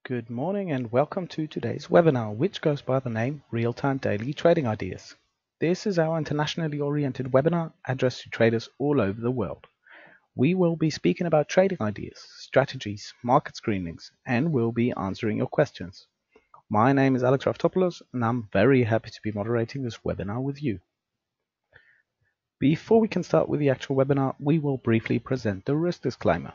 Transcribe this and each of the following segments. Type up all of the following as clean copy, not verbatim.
Good morning and welcome to today's webinar, which goes by the name Real-Time Daily Trading Ideas. This is our internationally oriented webinar addressed to traders all over the world. We will be speaking about trading ideas, strategies, market screenings, and we'll be answering your questions. My name is Alex Raftopoulos and I'm very happy to be moderating this webinar with you. Before we can start with the actual webinar, we will briefly present the risk disclaimer.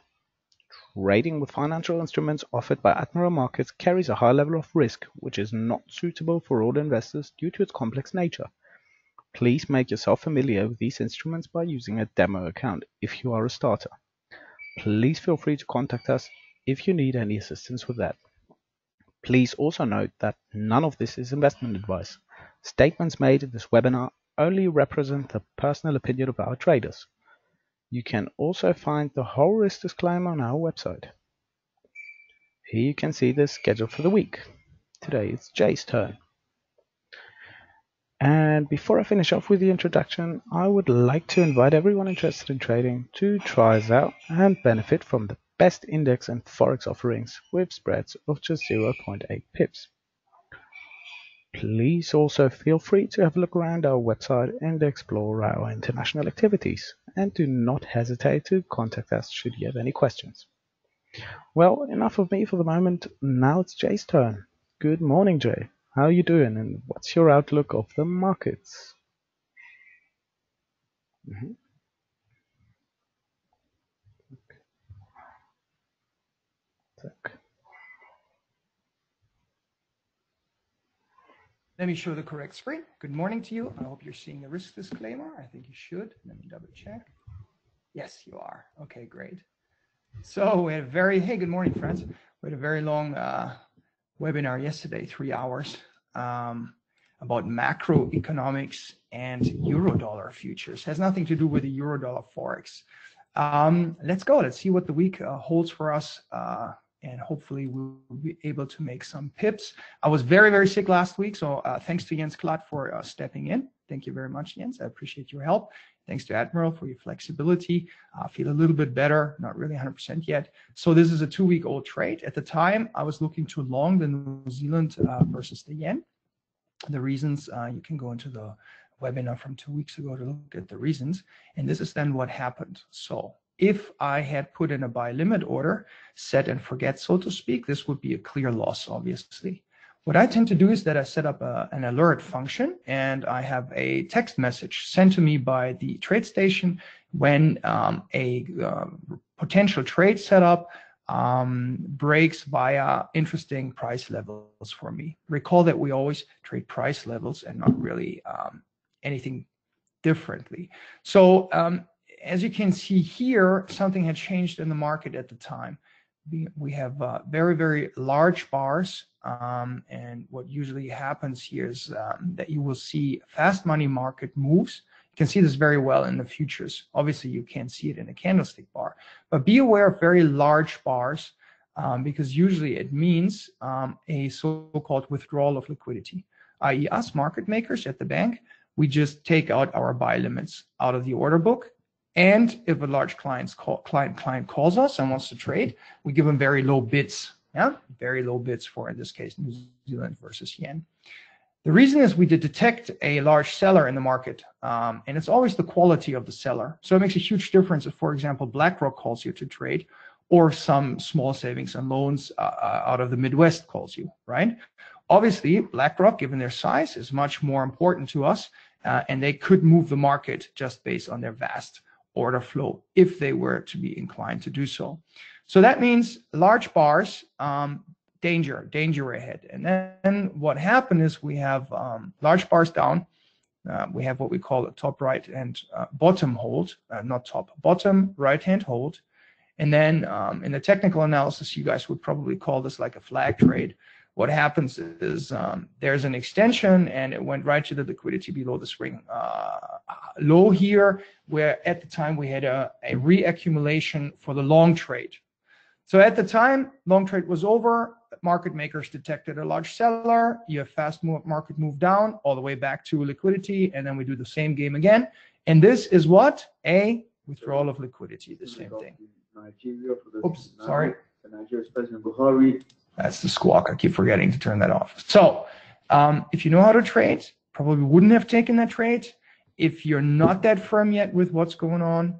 Trading with financial instruments offered by Admiral Markets carries a high level of risk, which is not suitable for all investors due to its complex nature. Please make yourself familiar with these instruments by using a demo account if you are a starter. Please feel free to contact us if you need any assistance with that. Please also note that none of this is investment advice. Statements made in this webinar only represent the personal opinion of our traders. You can also find the whole risk disclaimer on our website. Here you can see the schedule for the week. Today it's Jay's turn. And before I finish off with the introduction, I would like to invite everyone interested in trading to try us out and benefit from the best index and Forex offerings with spreads of just 0.8 pips. Please also feel free to have a look around our website and explore our international activities, and do not hesitate to contact us should you have any questions. Well, enough of me for the moment. Now it's Jay's turn. Good morning, Jay. How are you doing, and what's your outlook of the markets? Let me show the correct screen. Good morning to you. I hope you're seeing the risk disclaimer. I think you should. Let me double check. Yes, you are. Okay, great. So we had good morning, friends. We had a very long webinar yesterday, 3 hours, about macroeconomics and Euro-dollar futures. It has nothing to do with the Euro-dollar Forex. Let's go. Let's see what the week holds for us. And hopefully we'll be able to make some pips. I was very, very sick last week, so thanks to Jens Klatt for stepping in. Thank you very much, Jens. I appreciate your help. Thanks to Admiral for your flexibility. I feel a little bit better, not really 100% yet. So this is a 2-week-old trade. At the time, I was looking to long the New Zealand versus the yen. The reasons, you can go into the webinar from 2 weeks ago to look at the reasons. And this is then what happened. So if I had put in a buy limit order, set and forget, so to speak, this would be a clear loss, obviously. What I tend to do is that I set up an alert function, and I have a text message sent to me by the trade station when a potential trade setup breaks via interesting price levels for me. Recall that we always trade price levels and not really anything differently. So as you can see here, something had changed in the market at the time. We have very, very large bars, and what usually happens here is that you will see fast money market moves. You can see this very well in the futures. Obviously, you can't see it in a candlestick bar, but be aware of very large bars because usually it means a so-called withdrawal of liquidity, i.e. us market makers at the bank, we just take out our buy limits out of the order book. And if a large client calls us and wants to trade, we give them very low bids. Yeah, very low bids for, in this case, New Zealand versus yen. The reason is we did detect a large seller in the market, and it's always the quality of the seller. So it makes a huge difference if, for example, BlackRock calls you to trade, or some small savings and loans out of the Midwest calls you, right? Obviously, BlackRock, given their size, is much more important to us, and they could move the market just based on their vast order flow if they were to be inclined to do so. So that means large bars, danger ahead. And then what happened is we have large bars down. We have what we call a top right and bottom hold, not top, bottom right hand hold. And then in the technical analysis, you guys would probably call this like a flag trade. What happens is there's an extension and it went right to the liquidity below the swing low here, where at the time we had a reaccumulation for the long trade. So at the time, long trade was over, market makers detected a large seller, you have fast market move down all the way back to liquidity, and then we do the same game again. And this is what? A withdrawal of liquidity, the same thing. Oops, sorry. Nigeria's President Buhari That's the squawk. I keep forgetting to turn that off. So if you know how to trade, probably wouldn't have taken that trade. If you're not that firm yet with what's going on,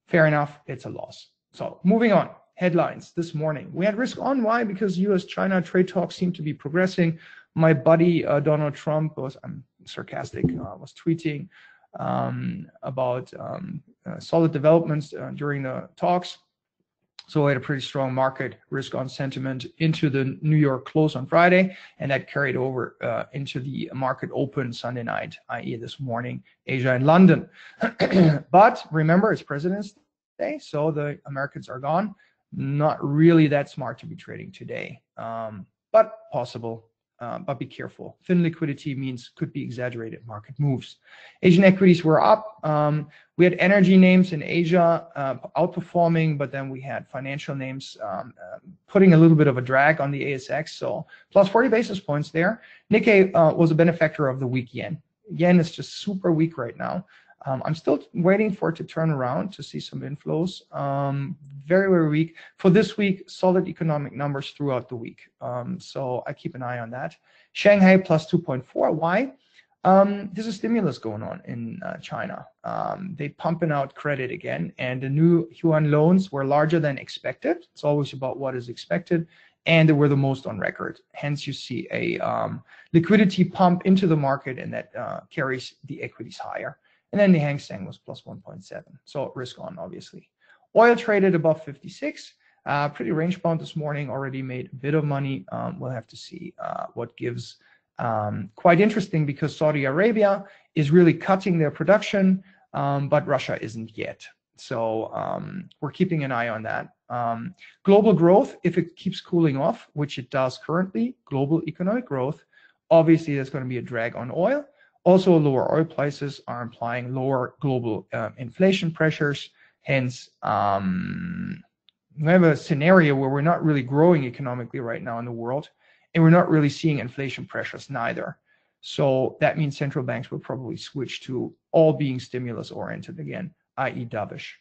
fair enough, it's a loss. So moving on, headlines this morning. We had risk on. Why? Because US-China trade talks seem to be progressing. My buddy Donald Trump was, I'm sarcastic, was tweeting about solid developments during the talks. So we had a pretty strong market risk on sentiment into the New York close on Friday, and that carried over into the market open Sunday night, i.e. this morning, Asia and London. But remember, it's President's Day, so the Americans are gone. Not really that smart to be trading today, but possible. But be careful. Thin liquidity means could be exaggerated market moves. Asian equities were up. We had energy names in Asia outperforming, but then we had financial names putting a little bit of a drag on the ASX. So plus 40 basis points there. Nikkei was a benefactor of the weak yen. Yen is just super weak right now. I'm still waiting for it to turn around to see some inflows. Very, very weak. For this week, solid economic numbers throughout the week. So I keep an eye on that. Shanghai plus 2.4. Why? There's a stimulus going on in China. They pumping out credit again, and the new yuan loans were larger than expected. It's always about what is expected, and they were the most on record. Hence, you see a liquidity pump into the market, and that carries the equities higher. And then the Hang Seng was plus 1.7. So risk on, obviously. Oil traded above 56. Pretty range bound this morning. Already made a bit of money. We'll have to see what gives. Quite interesting because Saudi Arabia is really cutting their production, but Russia isn't yet. So we're keeping an eye on that. Global growth, if it keeps cooling off, which it does currently, global economic growth, obviously there's going to be a drag on oil. Also, lower oil prices are implying lower global inflation pressures. Hence, we have a scenario where we're not really growing economically right now in the world, and we're not really seeing inflation pressures neither. So that means central banks will probably switch to all being stimulus oriented again, i.e. dovish,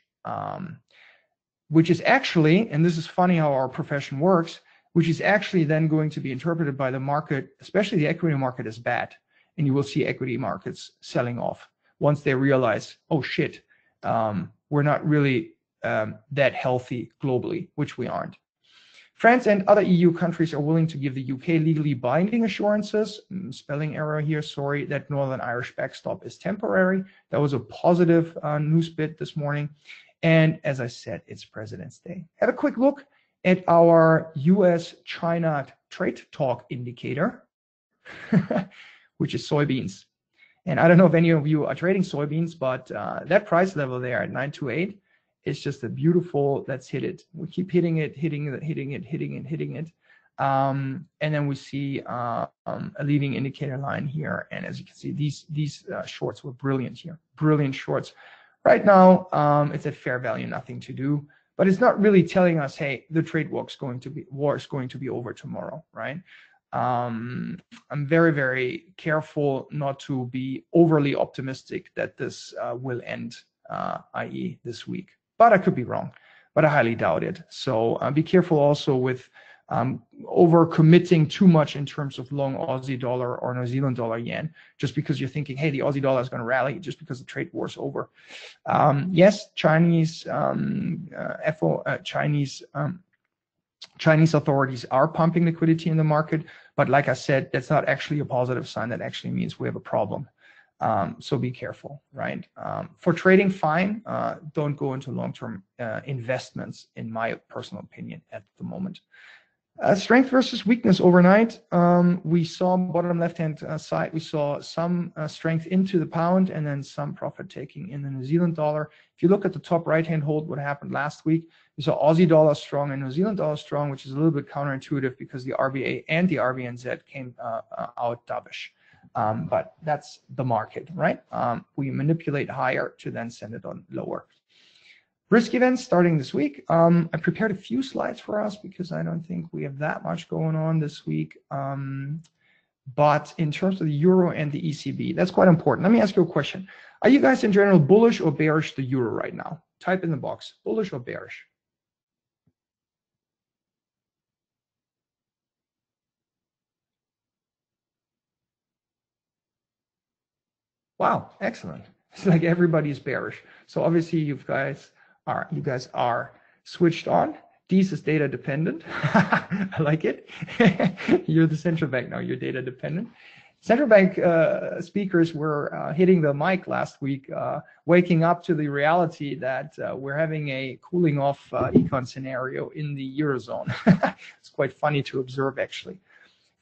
which is actually, and this is funny how our profession works, which is actually then going to be interpreted by the market, especially the equity market, as bad. And you will see equity markets selling off once they realize, oh shit, we're not really that healthy globally, which we aren't. France and other EU countries are willing to give the UK legally binding assurances, spelling error here, sorry, that Northern Irish backstop is temporary. That was a positive news bit this morning. And as I said, it's President's Day. Have a quick look at our US-China trade talk indicator, which is soybeans. And I don't know if any of you are trading soybeans, but that price level there at 928 is just a beautiful, let's hit it. We keep hitting it. And then we see a leading indicator line here. And as you can see, these shorts were brilliant here, brilliant shorts. Right now, it's at fair value, nothing to do. But it's not really telling us, hey, the trade war is going to be over tomorrow, right? I'm very, very careful not to be overly optimistic that this will end, i.e. this week. But I could be wrong, but I highly doubt it. So be careful also with over committing too much in terms of long Aussie dollar or New Zealand dollar yen, just because you're thinking, hey, the Aussie dollar is going to rally just because the trade war is over. Yes, Chinese authorities are pumping liquidity in the market, but like I said, that's not actually a positive sign. That actually means we have a problem. So be careful, right? For trading, fine. Don't go into long-term investments, in my personal opinion, at the moment. Strength versus weakness overnight. We saw bottom left-hand side, we saw some strength into the pound and then some profit taking in the New Zealand dollar. If you look at the top right-hand hold, what happened last week, we saw Aussie dollar strong and New Zealand dollar strong, which is a little bit counterintuitive because the RBA and the RBNZ came out dovish. But that's the market, right? We manipulate higher to then send it on lower. Risk events starting this week. I prepared a few slides for us because I don't think we have that much going on this week. But in terms of the euro and the ECB, that's quite important. Let me ask you a question. Are you guys in general bullish or bearish the euro right now? Type in the box, bullish or bearish. Wow, excellent. It's like everybody's bearish. So obviously you guys are switched on. These is data dependent. I like it. You're the central bank now. You're data dependent. Central bank speakers were hitting the mic last week, waking up to the reality that we're having a cooling off econ scenario in the Eurozone. It's quite funny to observe, actually.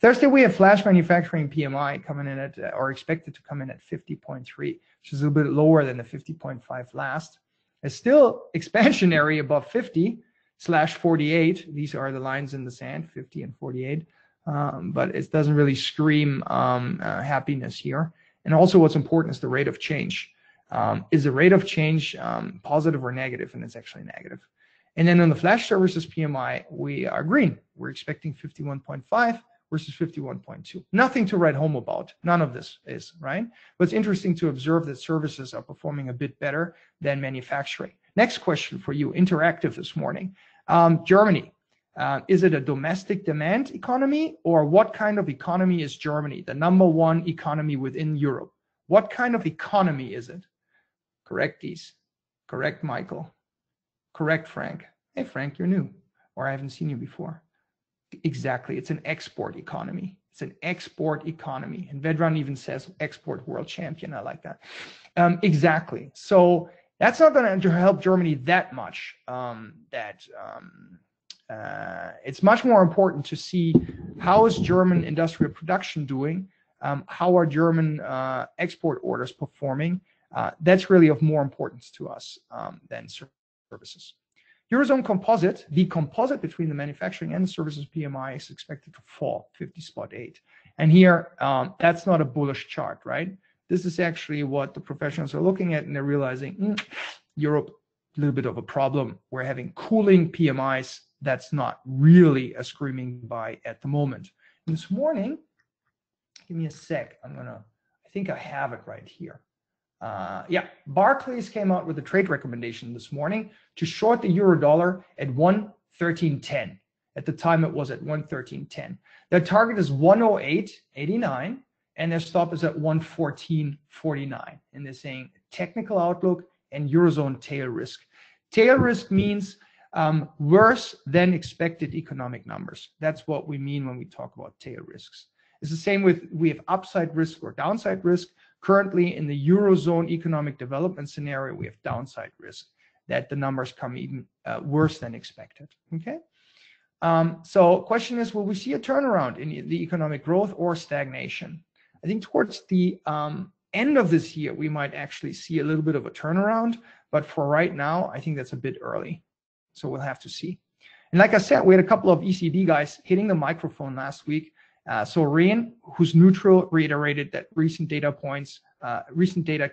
Thursday, we have flash manufacturing PMI coming in at, or expected to come in at 50.3, which is a little bit lower than the 50.5 last. It's still expansionary above 50/48. These are the lines in the sand, 50 and 48. But it doesn't really scream happiness here. And also what's important is the rate of change. Is the rate of change positive or negative? And it's actually negative. And then on the flash services PMI, we are green. We're expecting 51.5 versus 51.2. Nothing to write home about. None of this is, right? But it's interesting to observe that services are performing a bit better than manufacturing. Next question for you, interactive this morning. Germany. Is it a domestic demand economy, or what kind of economy is Germany? The #1 economy within Europe. What kind of economy is it? Correct, Geese. Correct, Michael. Correct, Frank. Hey, Frank, you're new, or I haven't seen you before. Exactly. It's an export economy. It's an export economy. And Medrow even says export world champion. I like that. Exactly. So that's not going to help Germany that much. It's much more important to see how is German industrial production doing, how are German export orders performing. That's really of more importance to us than services. Eurozone composite, the composite between the manufacturing and the services PMI is expected to fall 50.8. And here, that's not a bullish chart, right? This is actually what the professionals are looking at, and they're realizing Europe, a little bit of a problem. We're having cooling PMIs. That's not really a screaming buy at the moment. And this morning, give me a sec. I think I have it right here. Barclays came out with a trade recommendation this morning to short the euro dollar at 113.10. At the time, it was at 113.10. Their target is 108.89, and their stop is at 114.49. And they're saying technical outlook and Eurozone tail risk. Tail risk means worse than expected economic numbers. That's what we mean when we talk about tail risks. It's the same with, we have upside risk or downside risk. Currently in the Eurozone economic development scenario, we have downside risk, that the numbers come even worse than expected, okay? So question is, will we see a turnaround in the economic growth or stagnation? I think towards the end of this year, we might actually see a little bit of a turnaround, but for right now, I think that's a bit early. So we'll have to see. And like I said, we had a couple of ECB guys hitting the microphone last week. So Rehn, who's neutral, reiterated that recent data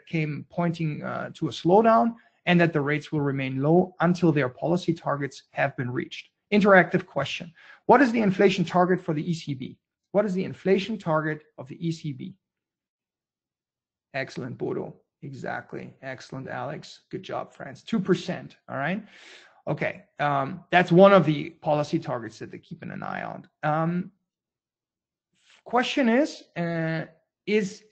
came pointing to a slowdown, and that the rates will remain low until their policy targets have been reached. Interactive question. What is the inflation target for the ECB? What is the inflation target of the ECB? Excellent, Bodo. Exactly. Excellent, Alex. Good job, France. 2%. All right. Okay. That's one of the policy targets that they're keeping an eye on. Question is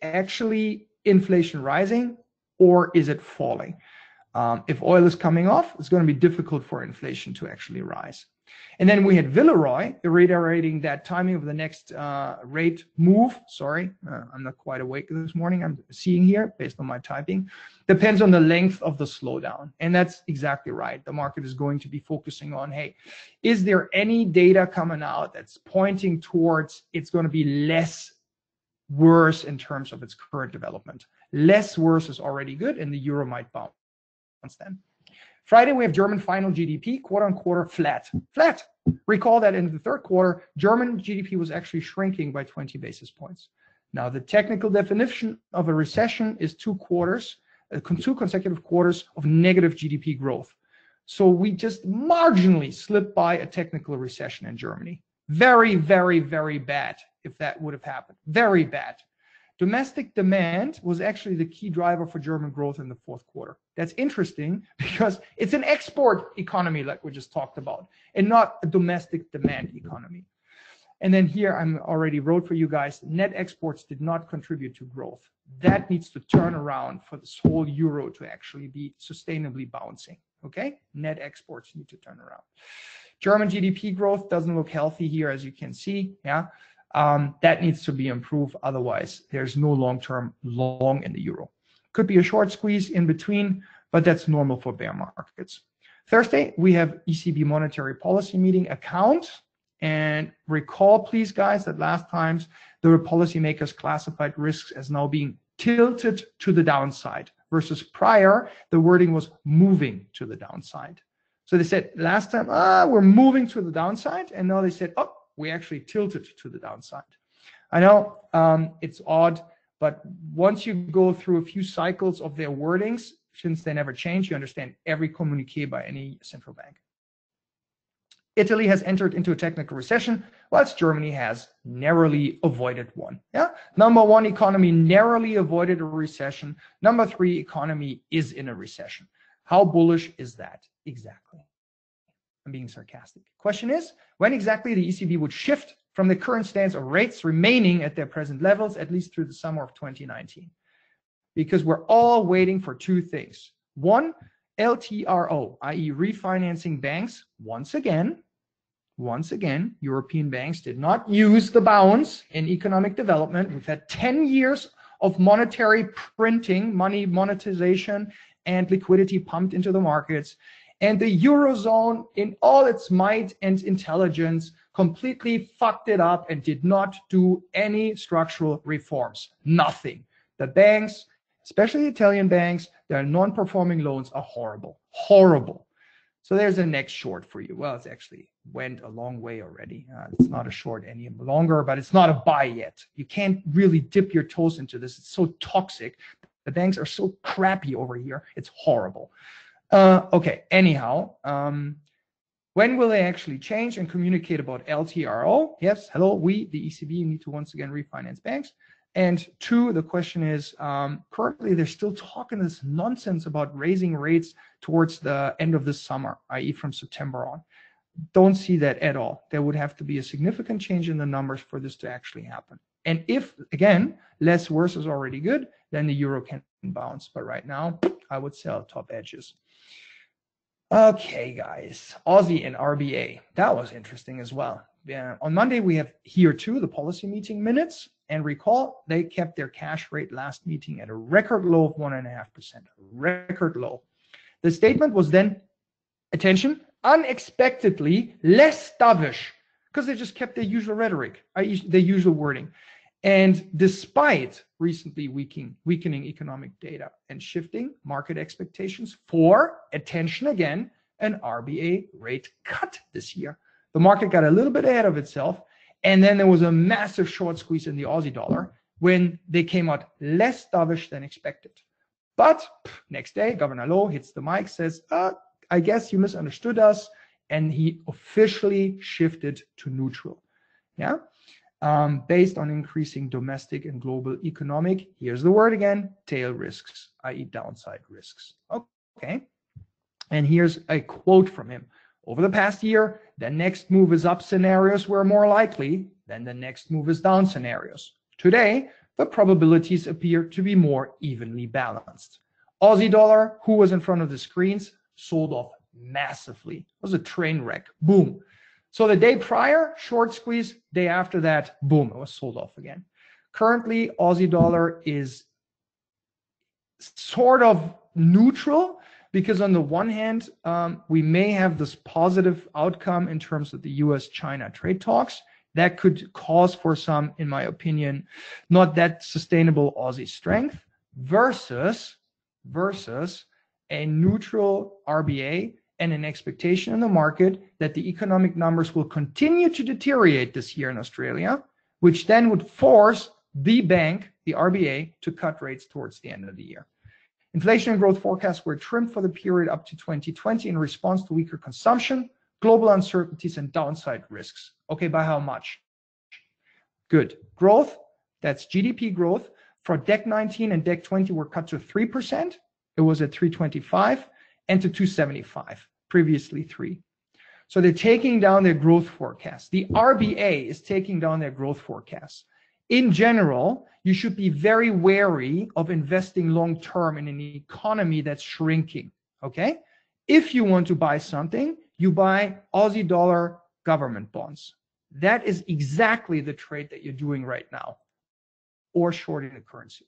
actually inflation rising, or is it falling? If oil is coming off, it's going to be difficult for inflation to actually rise. And then we had Villeroy reiterating that timing of the next rate move. Sorry, I'm not quite awake this morning. I'm seeing here based on my typing. Depends on the length of the slowdown. And that's exactly right. The market is going to be focusing on, hey, is there any data coming out that's pointing towards it's going to be less worse in terms of its current development? Less worse is already good, and the euro might bounce then. Friday, we have German final GDP, quarter-on-quarter flat. Flat. Recall that in the third quarter, German GDP was actually shrinking by 20 basis points. Now, the technical definition of a recession is 2 consecutive quarters of negative GDP growth. So we just marginally slipped by a technical recession in Germany. Very, very, very bad if that would have happened. Very bad. Domestic demand was actually the key driver for German growth in the fourth quarter. That's interesting because it's an export economy like we just talked about, and not a domestic demand economy. And then here I'm already wrote for you guys, net exports did not contribute to growth. That needs to turn around for this whole euro to actually be sustainably bouncing. Okay, net exports need to turn around. German GDP growth doesn't look healthy here, as you can see. Yeah, that needs to be improved. Otherwise, there's no long-term long in the euro. Could be a short squeeze in between, but that's normal for bear markets. Thursday, we have ECB monetary policy meeting account. And recall, please, guys, that last times the policymakers classified risks as now being tilted to the downside versus prior, the wording was moving to the downside. So they said last time, we're moving to the downside. And now they said, oh, we actually tilted to the downside. I know it's odd, but once you go through a few cycles of their wordings, since they never change, you understand every communique by any central bank. Italy has entered into a technical recession, whilst Germany has narrowly avoided one. Yeah, number one economy narrowly avoided a recession. Number three economy is in a recession. How bullish is that exactly? I'm being sarcastic. Question is, when exactly the ECB would shift from the current stance of rates remaining at their present levels, at least through the summer of 2019? Because we're all waiting for two things. One, LTRO, i.e. refinancing banks. Once again, European banks did not use the bounce in economic development. We've had 10 years of monetary printing, money monetization, and liquidity pumped into the markets. And the Eurozone, in all its might and intelligence, completely fucked it up and did not do any structural reforms. Nothing. The banks, especially the Italian banks, their non-performing loans are horrible. Horrible. So there's a next short for you. Well, it's actually went a long way already. It's not a short any longer, but it's not a buy yet. You can't really dip your toes into this. It's so toxic. The banks are so crappy over here. It's horrible. Okay, anyhow, when will they actually change and communicate about LTRO? Yes, hello, we, the ECB, need to once again refinance banks. And two, the question is, currently they're still talking this nonsense about raising rates towards the end of this summer, i.e. from September on. Don't see that at all. There would have to be a significant change in the numbers for this to actually happen. And if, again, less worse is already good, then the euro can bounce. But right now, I would sell top edges. Okay, guys, Aussie and RBA. That was interesting as well. Yeah, on Monday, we have here too the policy meeting minutes. And recall, they kept their cash rate last meeting at a record low of 1.5%. Record low. The statement was then, attention, unexpectedly less dovish, because they just kept their usual rhetoric, i.e. their usual wording. And despite recently weakening economic data and shifting market expectations for, attention again, an RBA rate cut this year. The market got a little bit ahead of itself, and then there was a massive short squeeze in the Aussie dollar when they came out less dovish than expected. But next day, Governor Lowe hits the mic, says, I guess you misunderstood us, and he officially shifted to neutral. Yeah. Based on increasing domestic and global economic, here's the word again, tail risks, i.e. downside risks. Okay. And here's a quote from him. Over the past year, the next move is up scenarios were more likely than the next move is down scenarios. Today, the probabilities appear to be more evenly balanced. Aussie dollar, who was in front of the screens, sold off massively. It was a train wreck. Boom. So the day prior, short squeeze. Day after that, boom, it was sold off again. Currently, Aussie dollar is sort of neutral because on the one hand, we may have this positive outcome in terms of the US-China trade talks. That could cause for some, in my opinion, not that sustainable Aussie strength versus a neutral RBA and an expectation in the market that the economic numbers will continue to deteriorate this year in Australia, which then would force the bank, the RBA, to cut rates towards the end of the year. Inflation and growth forecasts were trimmed for the period up to 2020 in response to weaker consumption, global uncertainties, and downside risks. Okay, by how much? Good. Growth, that's GDP growth, for DEC 19 and DEC 20 were cut to 3%. It was at 325 and to 275, previously 3. So they're taking down their growth forecast. The RBA is taking down their growth forecast. In general, you should be very wary of investing long-term in an economy that's shrinking, okay? If you want to buy something, you buy Aussie dollar government bonds. That is exactly the trade that you're doing right now, or shorting the currency.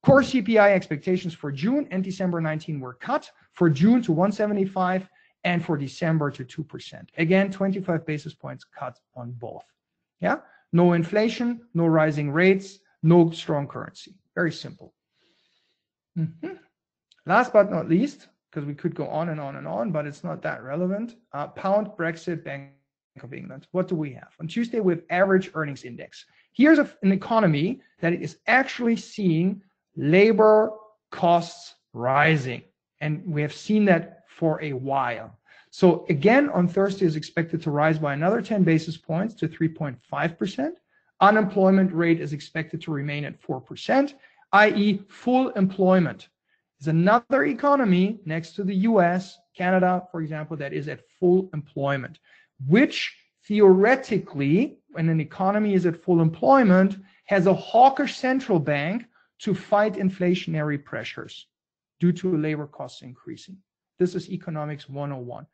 Core CPI expectations for June and December 19 were cut. For June to 175 and for December to 2%. Again, 25 basis points cut on both. Yeah, no inflation, no rising rates, no strong currency. Very simple. Last but not least, because we could go on and on and on, but it's not that relevant. Pound, Brexit, Bank of England. What do we have? On Tuesday, we have average earnings index. Here's an economy that is actually seeing labor costs rising. And we have seen that for a while. So again, on Thursday is expected to rise by another 10 basis points to 3.5%. Unemployment rate is expected to remain at 4%, i.e. full employment. Is another economy next to the US, Canada, for example, that is at full employment, which theoretically, when an economy is at full employment, has a hawkish central bank to fight inflationary pressures due to labor costs increasing. This is economics 101.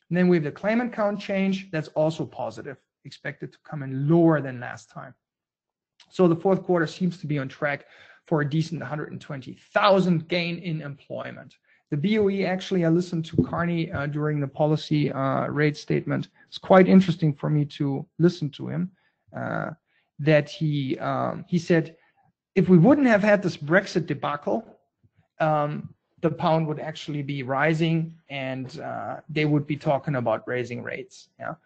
And then we have the claimant count change. That's also positive, expected to come in lower than last time. So the fourth quarter seems to be on track for a decent 120,000 gain in employment. The BOE, actually, I listened to Carney during the policy rate statement. It's quite interesting for me to listen to him, that he said, if we wouldn't have had this Brexit debacle, the pound would actually be rising, and they would be talking about raising rates. Yeah.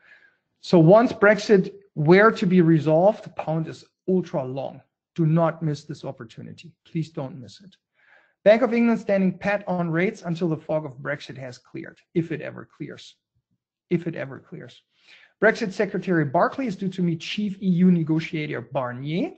So once Brexit were to be resolved, the pound is ultra long. Do not miss this opportunity. Please don't miss it. Bank of England standing pat on rates until the fog of Brexit has cleared, if it ever clears. If it ever clears. Brexit Secretary Barclay is due to meet Chief EU Negotiator Barnier.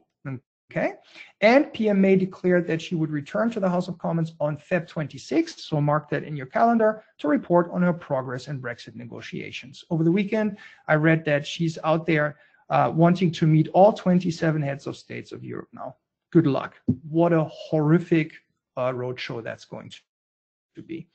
Okay, and PM May declared that she would return to the House of Commons on Feb 26th, so mark that in your calendar, to report on her progress in Brexit negotiations. Over the weekend, I read that she's out there wanting to meet all 27 heads of states of Europe now. Good luck. What a horrific roadshow that's going to be.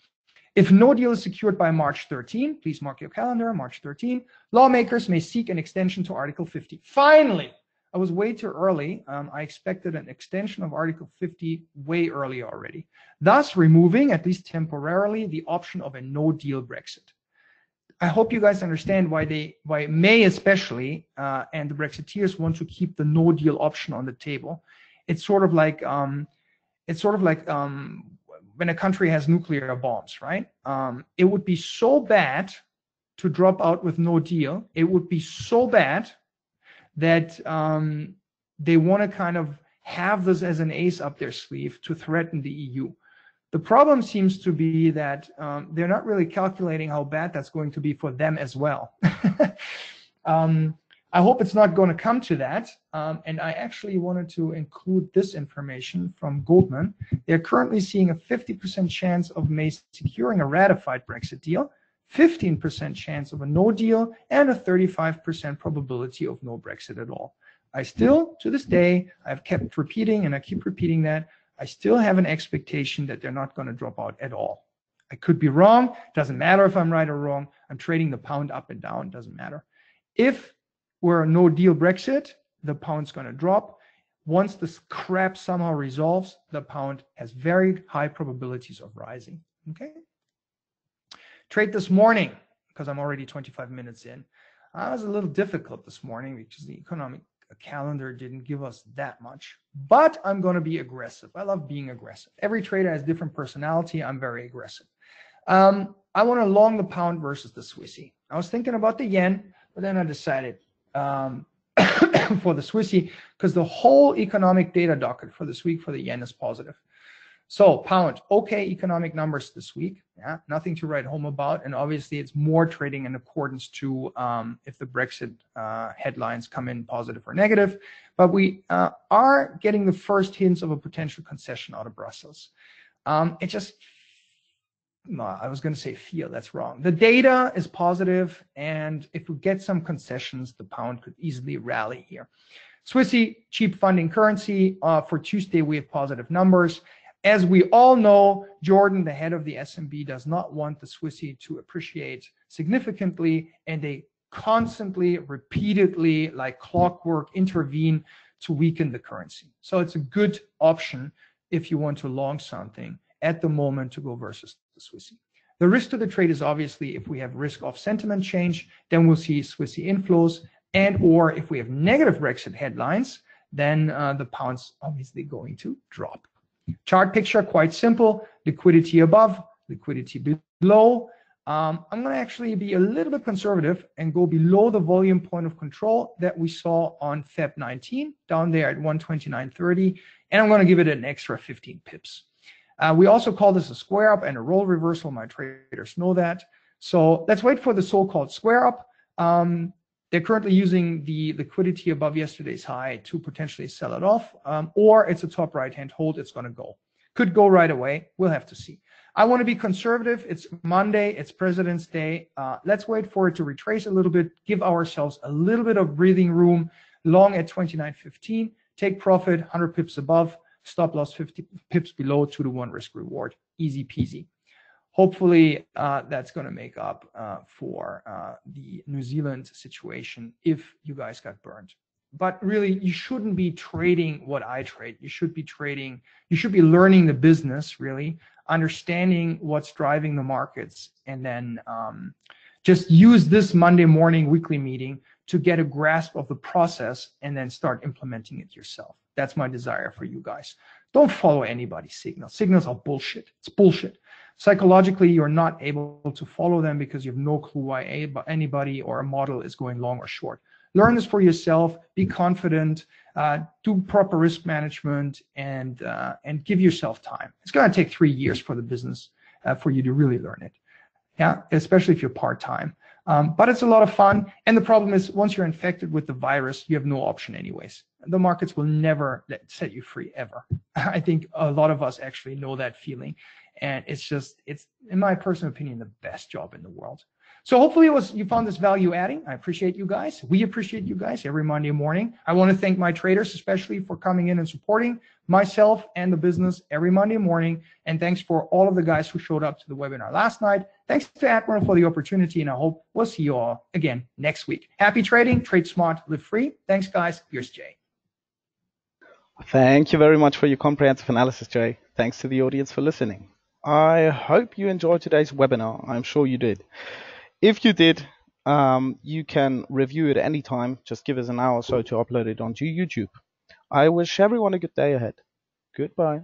If no deal is secured by March 13, please mark your calendar, March 13, lawmakers may seek an extension to Article 50. Finally! I was way too early. I expected an extension of Article 50 way earlier already, thus removing, at least temporarily, the option of a no-deal Brexit. I hope you guys understand why May especially and the Brexiteers want to keep the no-deal option on the table. It's sort of like when a country has nuclear bombs, right? It would be so bad to drop out with no deal. It would be so bad that they want to kind of have this as an ace up their sleeve to threaten the EU. The problem seems to be that they're not really calculating how bad that's going to be for them as well. I hope it's not going to come to that. And I actually wanted to include this information from Goldman. They're currently seeing a 50% chance of May securing a ratified Brexit deal, 15% chance of a no deal, and a 35% probability of no Brexit at all. I still, to this day, I've kept repeating, and I keep repeating that, I still have an expectation that they're not going to drop out at all. I could be wrong. Doesn't matter if I'm right or wrong. I'm trading the pound up and down. Doesn't matter. If we're a no deal Brexit, the pound's going to drop. Once this crap somehow resolves, the pound has very high probabilities of rising. Okay. Trade this morning, because I'm already 25 minutes in. I was a little difficult this morning because the economic calendar didn't give us that much, but I'm going to be aggressive. I love being aggressive. Every trader has different personality. I'm very aggressive. I want to long the pound versus the Swissy. I was thinking about the yen, but then I decided for the Swissy because the whole economic data docket for this week for the yen is positive. So pound, okay, economic numbers this week. Yeah, nothing to write home about. And obviously it's more trading in accordance to if the Brexit headlines come in positive or negative. But we are getting the first hints of a potential concession out of Brussels. It just no, I was going to say feel, that's wrong. The data is positive, and if we get some concessions, the pound could easily rally here. Swissy, cheap funding currency. For Tuesday, we have positive numbers. As we all know, Jordan, the head of the SMB, does not want the Swissy to appreciate significantly, and they constantly, repeatedly, like clockwork, intervene to weaken the currency. So it's a good option if you want to long something at the moment to go versus the Swissy. The risk to the trade is obviously if we have risk of sentiment change, then we'll see Swissy inflows, and or if we have negative Brexit headlines, then the pound's obviously going to drop. Chart picture, quite simple. Liquidity above, liquidity below. I'm going to actually be a little bit conservative and go below the volume point of control that we saw on Feb 19, down there at 129.30, and I'm going to give it an extra 15 pips. We also call this a square up and a roll reversal. My traders know that. So let's wait for the so-called square up. They're currently using the liquidity above yesterday's high to potentially sell it off, or it's a top right-hand hold. It's going to go. Could go right away. We'll have to see. I want to be conservative. It's Monday. It's President's Day. Let's wait for it to retrace a little bit, give ourselves a little bit of breathing room. Long at 29.15. Take profit 100 pips above. Stop loss 50 pips below, 2-to-1 risk reward. Easy peasy. Hopefully that's going to make up for the New Zealand situation if you guys got burned. But really, you shouldn't be trading what I trade. You should be trading, you should be learning the business, really, understanding what's driving the markets, and then just use this Monday morning weekly meeting to get a grasp of the process and then start implementing it yourself. That's my desire for you guys. Don't follow anybody's signals. Signals are bullshit. It's bullshit. Psychologically, you're not able to follow them because you have no clue why anybody or a model is going long or short. Learn this for yourself. Be confident. Do proper risk management, and give yourself time. It's going to take 3 years for the business for you to really learn it. Yeah, especially if you're part-time. But it's a lot of fun. And the problem is, once you're infected with the virus, you have no option anyways. The markets will never set you free, ever. I think a lot of us actually know that feeling. And it's in my personal opinion, the best job in the world. So hopefully you found this value adding. I appreciate you guys. We appreciate you guys every Monday morning. I want to thank my traders, especially for coming in and supporting myself and the business every Monday morning. And thanks for all of the guys who showed up to the webinar last night. Thanks to Admiral for the opportunity, and I hope we'll see you all again next week. Happy trading, trade smart, live free. Thanks, guys. Here's Jay. Thank you very much for your comprehensive analysis, Jay. Thanks to the audience for listening. I hope you enjoyed today's webinar. I'm sure you did. If you did, you can review it anytime. Just give us an hour or so to upload it onto YouTube. I wish everyone a good day ahead. Goodbye.